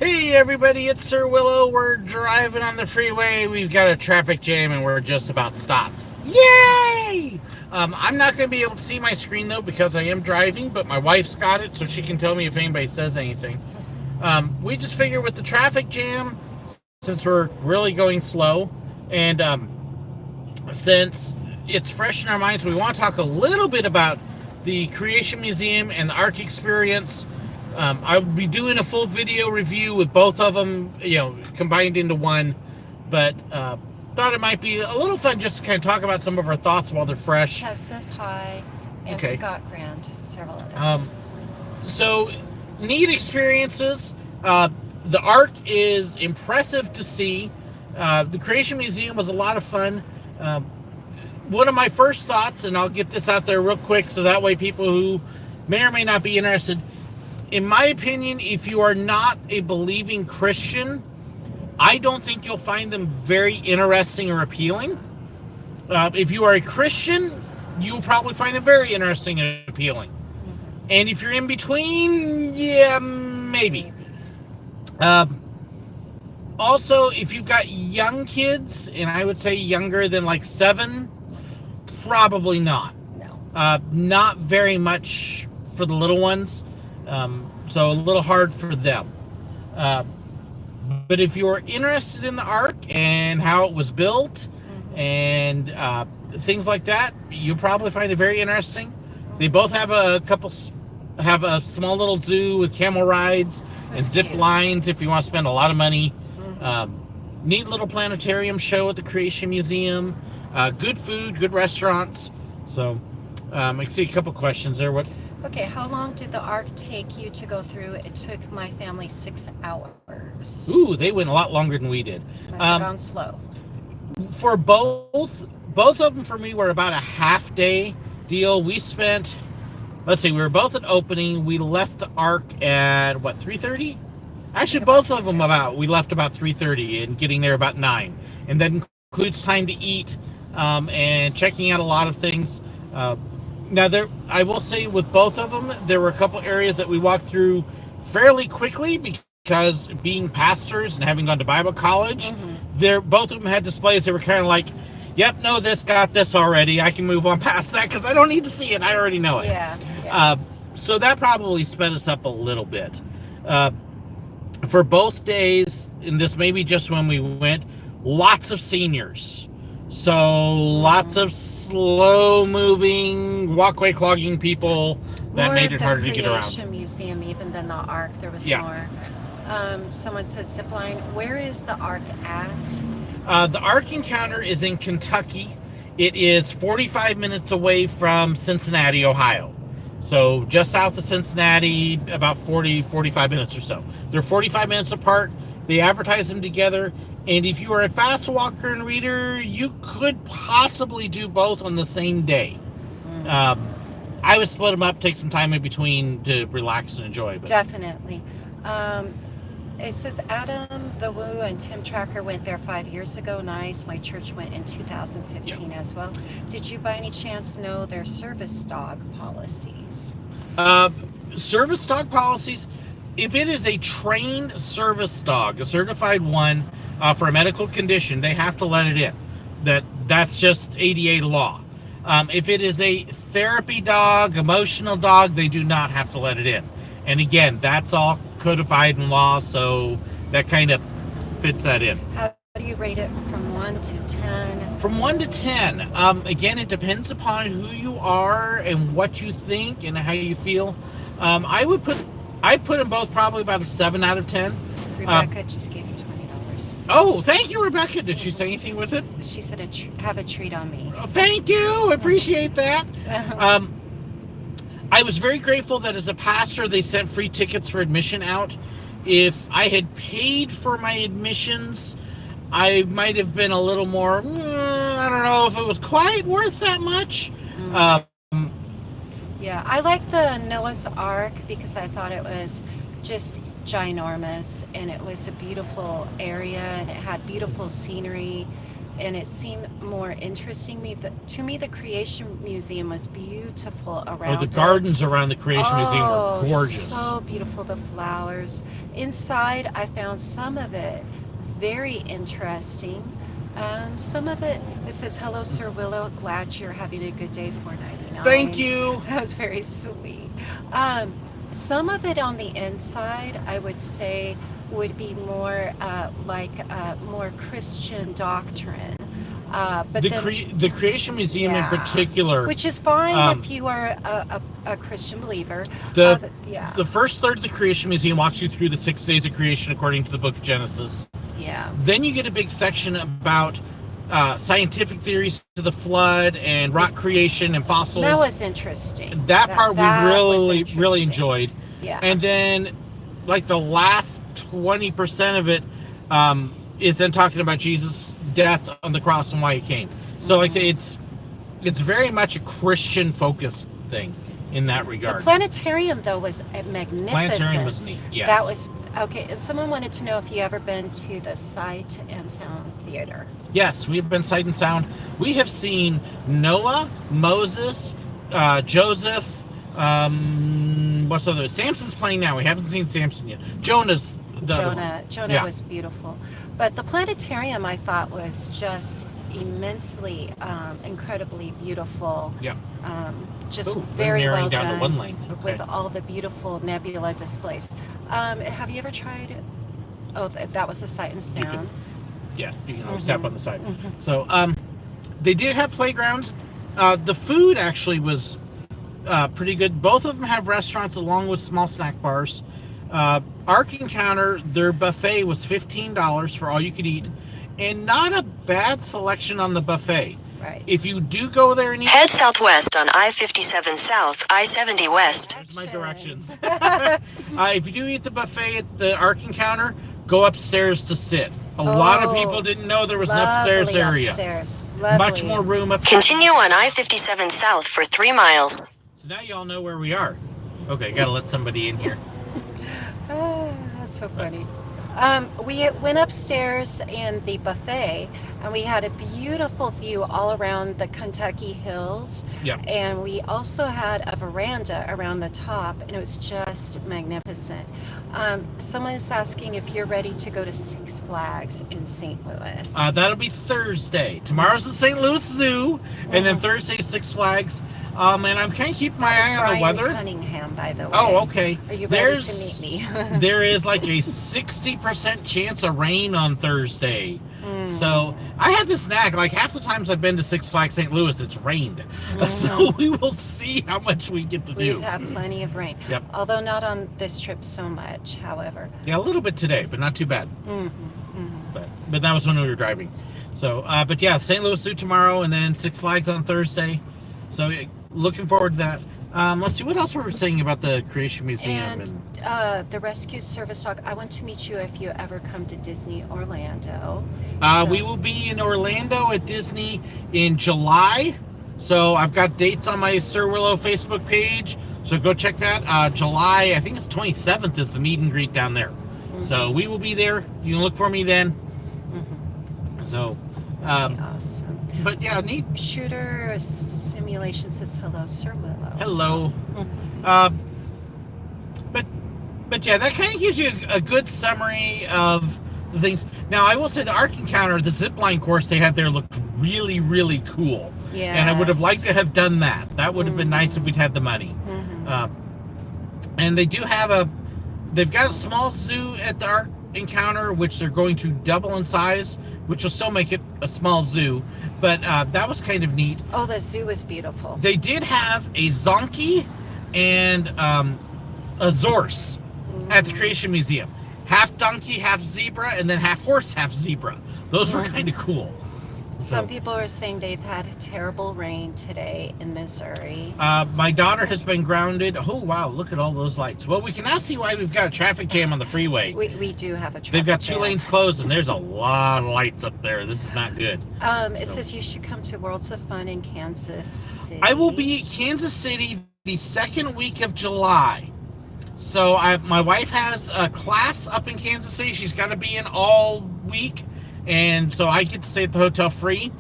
Hey everybody, it's SirWillow. We're driving on the freeway. We've got a traffic jam and we're just about stopped. Yay! I'm not going to be able to see my screen though because I am driving, but my wife's got it so she can tell me if anybody says anything. We just figure with the traffic jam, since we're really going slow, and since it's fresh in our minds, we want to talk a little bit about the Creation Museum and the Ark experience. I'll be doing a full video review with both of them, combined into one, but thought it might be a little fun just to kind of talk about some of our thoughts while they're fresh. Tess says hi, and Okay. Scott Grant, several others. So, neat experiences. The Ark is impressive to see. The Creation Museum was a lot of fun. One of my first thoughts, and I'll get this out there real quick so that way people who may or may not be interested, in my opinion, if you are not a believing Christian, I don't think you'll find them very interesting or appealing. If you are a Christian, you'll probably find them very interesting and appealing. And if you're in between, yeah, maybe. Also, if you've got young kids, and I would say younger than like 7, probably not. No. Not very much for the little ones. So a little hard for them. But if you're interested in the Ark and how it was built and things like that, you'll probably find it very interesting. They both have have a small little zoo with camel rides and zip lines if you want to spend a lot of money. Neat little planetarium show at the Creation Museum. Good food, good restaurants. So I can see a couple questions there. Okay, how long did the Ark take you to go through? It took my family 6 hours. Ooh, they went a lot longer than we did. Must have gone slow. For both of them for me were about a half day deal. We spent, let's see, we were both at opening. We left the Ark at, 3:30? Actually, both of them we left about 3:30 and getting there about 9. And that includes time to eat and checking out a lot of things. Now, I will say with both of them, there were a couple areas that we walked through fairly quickly because being pastors and having gone to Bible college, both of them had displays that were kind of like, yep, know this, got this already. I can move on past that because I don't need to see it. I already know it. Yeah. So that probably sped us up a little bit. For both days, and this may be just when we went, lots of seniors. So lots of slow-moving, walkway clogging people that made it harder to get around. More at the Creation Museum even than the Ark. There was more. Someone said zipline. Where is the Ark at? The Ark Encounter is in Kentucky. It is 45 minutes away from Cincinnati, Ohio. So just south of Cincinnati, about 45 minutes or so. They're 45 minutes apart. They advertise them together. And if you are a fast walker and reader, you could possibly do both on the same day. I would split them up, take some time in between to relax and enjoy. But. Definitely. It says Adam, the Woo, and Tim Tracker went there 5 years ago. Nice. My church went in 2015 as well. Did you by any chance know their service dog policies? Service dog policies, if it is a trained service dog, a certified one, for a medical condition, they have to let it in. That's just ADA law. If it is a therapy dog, emotional dog, they do not have to let it in. And again, that's all codified in law, so that kind of fits that in. How do you rate it from 1 to 10? From 1 to 10, again, it depends upon who you are and what you think and how you feel. I'd put them both probably about a 7 out of 10. Rebecca just gave you $20. Oh, thank you, Rebecca. Did she say anything with it? She said, have a treat on me. Oh, thank you. I appreciate that. I was very grateful that as a pastor, they sent free tickets for admission out. If I had paid for my admissions, I might have been a little more, I don't know if it was quite worth that much. Yeah, I like the Noah's Ark because I thought it was just ginormous and it was a beautiful area and it had beautiful scenery and it seemed more interesting to me. The Creation Museum was beautiful around. Oh, the gardens around the Creation Museum are Oh, gorgeous. so beautiful, the flowers. Inside, I found some of it very interesting. Some of it says, "Hello, SirWillow. Glad you're having a good day. $4.99." Thank you. That was very sweet. Some of it on the inside, I would say, would be more more Christian doctrine. But The Creation Museum in yeah, particular, which is fine if you are a Christian believer. the first third of the Creation Museum walks you through the 6 days of creation according to the book of Genesis. Yeah. Then you get a big section about scientific theories to the flood and rock creation and fossils. That was interesting. That part we really interesting. enjoyed. Yeah. And then, like, the last 20% of it is then talking about Jesus' death on the cross and why he came. So, like I say, it's very much a Christian focused thing in that regard. The planetarium, though, was magnificent. Planetarium was neat. Yes. That was okay. And someone wanted to know if you ever been to the Sight and Sound Theater. Yes, we have been Sight and Sound. We have seen Noah, Moses, Joseph. What's the other? Samson's playing now. We haven't seen Samson yet. Jonah Yeah. Was beautiful, but the planetarium I thought was just immensely, incredibly beautiful. Yeah. Just Ooh, very well down done to one lane. Okay. with all the beautiful nebula displays. Have you ever tried? Oh, that was the Sight and Sound. You can always tap on the side. So they did have playgrounds. The food actually was pretty good. Both of them have restaurants along with small snack bars. Ark Encounter, their buffet was $15 for all you could eat, and not a bad selection on the buffet. Right. If you do go there and eat, head southwest on I-57 South, I-70 West. there's my directions. If you do eat the buffet at the Ark Encounter, go upstairs to sit. A lot of people didn't know there was an upstairs area. Upstairs. Much more room up. Continue on I-57 South for 3 miles. So now you all know where we are. Okay, gotta let somebody in here. That's so funny. We went upstairs in the buffet, and we had a beautiful view all around the Kentucky hills. Yeah. And we also had a veranda around the top, and it was just magnificent. Someone's asking if you're ready to go to Six Flags in St. Louis. That'll be Thursday. Tomorrow's the St. Louis Zoo, and then Thursday Six Flags. And I'm kind of keeping my eye on the weather. Cunningham, by the way. Oh, okay. Are you ready to meet me? There is like a 60% chance of rain on Thursday. So I have this knack, like half the times I've been to Six Flags St. Louis, it's rained. So we will see how much we get to do. We've had plenty of rain. Yep. Although not on this trip so much, however. Yeah, a little bit today, but not too bad. But that was when we were driving. So, but yeah, St. Louis Zoo tomorrow, and then Six Flags on Thursday. So looking forward to that. Let's see, what else were we saying about the Creation Museum? And the rescue service dog. I want to meet you if you ever come to Disney Orlando. We will be in Orlando at Disney in July. So I've got dates on my SirWillow Facebook page. So go check that. July, I think it's 27th is the meet and greet down there. So we will be there. You can look for me then. So, awesome. But yeah, neat. Shooter Simulation says hello, SirWillow. Hello. But yeah, that kind of gives you a good summary of the things. Now, I will say the Ark Encounter, the zipline course they had there looked really, really cool. Yeah. And I would have liked to have done that. That would have been nice if we'd had the money. And they do have they've got a small zoo at the Ark Encounter, which they're going to double in size, which will still make it a small zoo. But that was kind of neat. Oh, the zoo is beautiful. They did have a zonkey and a zorse at the Creation Museum. Half donkey, half zebra, and then half horse, half zebra. Those were kind of cool. Some people are saying they've had terrible rain today in Missouri. My daughter has been grounded. Oh, wow, look at all those lights. Well, we can now see why we've got a traffic jam on the freeway. We do have a traffic They've got jam. 2 lanes closed, and there's a lot of lights up there. This is not good. It says you should come to Worlds of Fun in Kansas City. I will be at Kansas City the second week of July. So my wife has a class up in Kansas City. She's got to be in all week. and so I get to stay at the hotel free.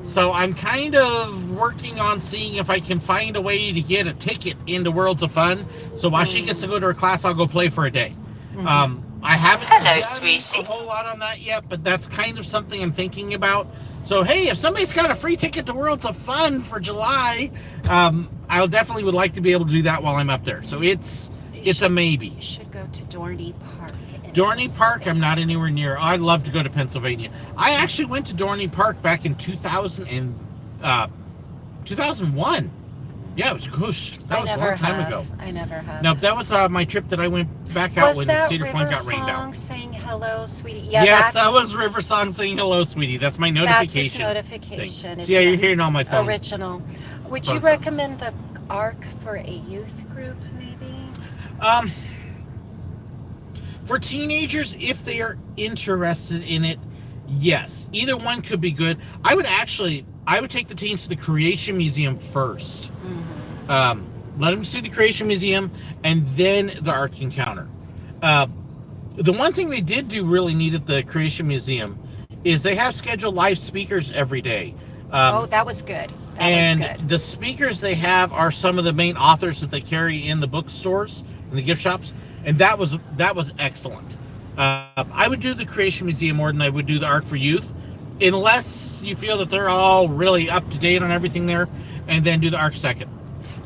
So I'm kind of working on seeing if I can find a way to get a ticket into Worlds of Fun. So while she gets to go to her class, I'll go play for a day. I haven't done a whole lot on that yet, but that's kind of something I'm thinking about. So hey, if somebody's got a free ticket to Worlds of Fun for July, I'll definitely would like to be able to do that while I'm up there. So it's a maybe. You should go to Dorney Park. Dorney Park, I'm not anywhere near. I'd love to go to Pennsylvania. I actually went to Dorney Park back in 2001. Yeah, it was gosh. That was a long time ago. I never have. No, that was my trip that I went back out when Cedar Point got rained out. Was that River Song saying hello, sweetie? Yeah, yes, that was River Song saying hello, sweetie. That's my notification. That's his notification. Yeah, you're hearing on my phone. Original. Would you recommend the ARC for a youth group, maybe? For teenagers, if they are interested in it, yes. Either one could be good. I would take the teens to the Creation Museum first. Let them see the Creation Museum and then the Ark Encounter. The one thing they did do really neat at the Creation Museum is they have scheduled live speakers every day. That was good. That was good. The speakers they have are some of the main authors that they carry in the bookstores and the gift shops. And that was excellent. I would do the Creation Museum more than I would do the Ark for Youth, unless you feel that they're all really up to date on everything there, and then do the Ark second.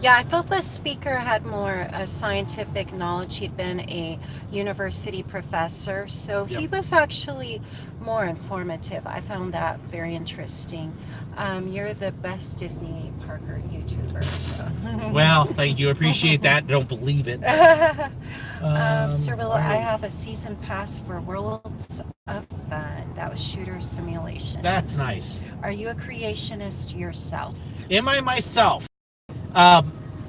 Yeah, I felt the speaker had more scientific knowledge. He'd been a university professor, so he was actually more informative. I found that very interesting. You're the best Disney Parker YouTuber. So. Well, thank you. Appreciate that. Don't believe it. SirWillow, I have a season pass for Worlds of Fun. That was Shooter Simulation. That's nice. Are you a creationist yourself? Am I myself?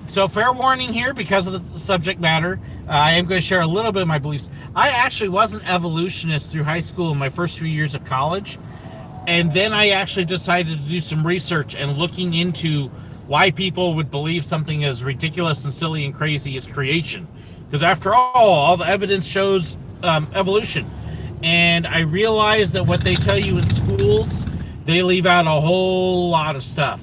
So fair warning here, because of the subject matter, I am going to share a little bit of my beliefs. I actually was an evolutionist through high school in my first few years of college. And then I actually decided to do some research and looking into why people would believe something as ridiculous and silly and crazy as creation. Because after all the evidence shows evolution. And I realized that what they tell you in schools, they leave out a whole lot of stuff.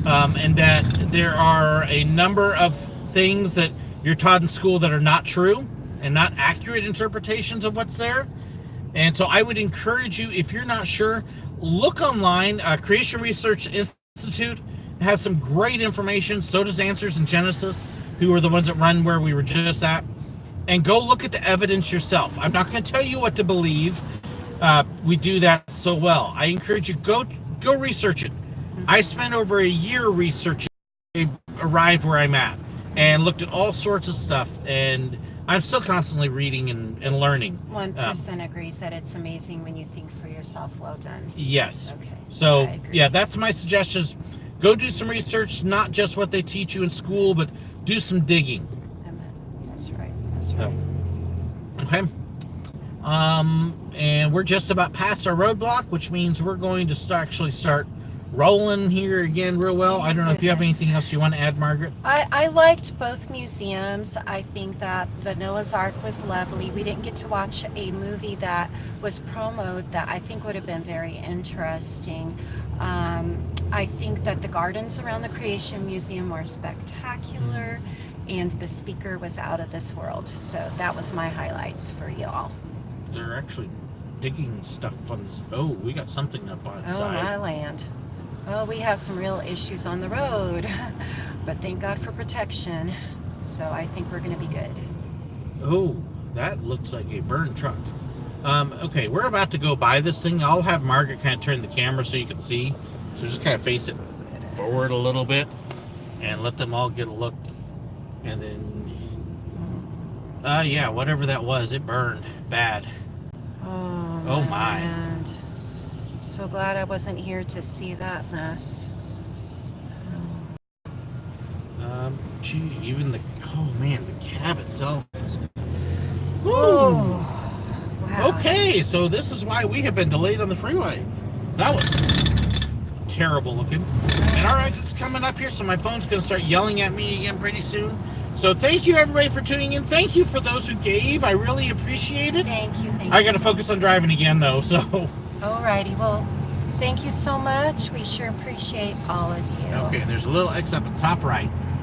And that there are a number of things that you're taught in school that are not true and not accurate interpretations of what's there. And so I would encourage you, if you're not sure, look online. Creation Research Institute has some great information. So does Answers in Genesis, who are the ones that run where we were just at. And go look at the evidence yourself. I'm not going to tell you what to believe. We do that so well. I encourage you, go research it. I spent over a year researching, arrived where I'm at, and looked at all sorts of stuff, and I'm still constantly reading and learning. 1% agrees that it's amazing when you think for yourself. Well done. Yes. Okay. So, yeah, that's my suggestions. Go do some research, not just what they teach you in school, but do some digging. Amen. That's right. That's right. Okay. And we're just about past our roadblock, which means we're going to actually start rolling here again real well. I don't know if you have anything else you want to add, Margaret. I liked both museums. I think that the Noah's Ark was lovely. We didn't get to watch a movie that was promoted that I think would have been very interesting. I think that the gardens around the Creation Museum were spectacular, and the speaker was out of this world. So that was my highlights for y'all. They're actually digging stuff on this. Oh, we got something up on the side. Oh, my land. Oh, we have some real issues on the road, but thank God for protection. So I think we're going to be good. Oh, that looks like a burned truck. Okay, we're about to go by this thing. I'll have Margaret kind of turn the camera so you can see. So just kind of face it forward a little bit and let them all get a look. And then, yeah, whatever that was, it burned bad. Oh my. And so glad I wasn't here to see that mess. Gee, even oh man, the cab itself is. Oh, wow. Okay, so this is why we have been delayed on the freeway. That was terrible looking. And our exit's coming up here, so my phone's going to start yelling at me again pretty soon. So thank you everybody for tuning in. Thank you for those who gave. I really appreciate it. Thank you. I got to focus on driving again though, so Alrighty, well, thank you so much. We sure appreciate all of you. Okay, there's a little X up at the top right.